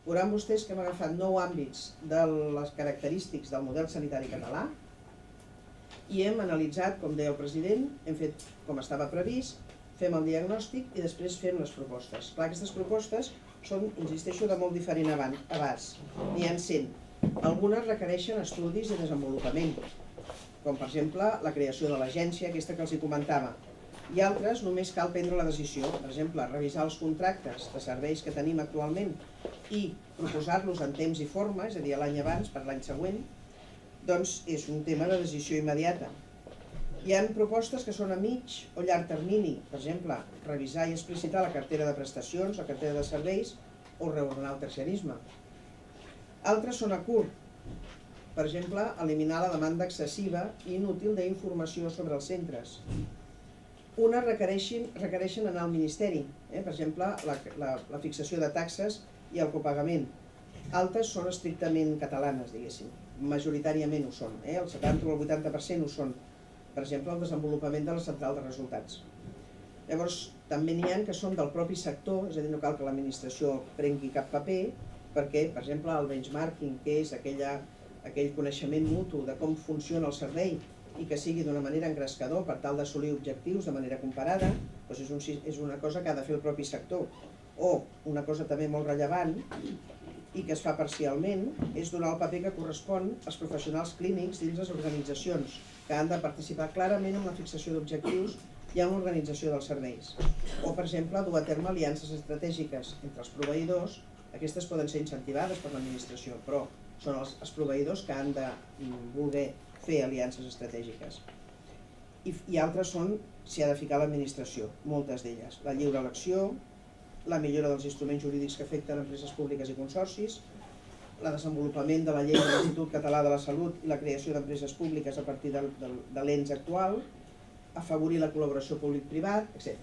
Veuran vostès que hem agafat 9 àmbits de les característiques del model sanitari català i hem analitzat, com deia el president, hem fet com estava previst, fem el diagnòstic i després fem les propostes. Clar, aquestes propostes són, insisteixo, de molt diferent abast. N'hi ha 100. Algunes requereixen estudis i desenvolupament, com per exemple la creació de l'agència, aquesta que els comentava. I altres només cal prendre la decisió, per exemple, revisar els contractes de serveis que tenim actualment i proposar-los en temps i forma, és a dir, l'any abans per l'any següent, doncs és un tema de decisió immediata. Hi ha propostes que són a mig o llarg termini, per exemple, revisar i explicitar la cartera de prestacions, la cartera de serveis o reordenar el terciarisme. Altres són a curt, per exemple, eliminar la demanda excessiva i inútil d'informació sobre els centres. Unes requereixen anar al Ministeri, per exemple, la fixació de taxes i el copagament. Altres són estrictament catalanes, diguéssim, majoritàriament ho són, el 70 o el 80% ho són. Per exemple, el desenvolupament de la central de resultats. Llavors, també n'hi ha que són del propi sector, és a dir, no cal que l'administració prengui cap paper, perquè, per exemple, el benchmarking, que és aquell coneixement mutu de com funciona el servei i que sigui d'una manera engrescador per tal d'assolir objectius de manera comparada, doncs és una cosa que ha de fer el propi sector. O una cosa també molt rellevant i que es fa parcialment és donar el paper que correspon als professionals clínics dins les organitzacions, que han de participar clarament en la fixació d'objectius i en l'organització dels serveis. O, per exemple, dur a terme aliances estratègiques entre els proveïdors. Aquestes poden ser incentivades per l'administració, però són els proveïdors que han de voler fer aliances estratègiques. I altres són si ha de ficar l'administració, moltes d'elles. La lliure elecció, la millora dels instruments jurídics que afecten empreses públiques i consorcis, el desenvolupament de la llei de l'Institut Català de la Salut i la creació d'empreses públiques a partir de l'ens actual, afavorir la col·laboració públic-privat, etc.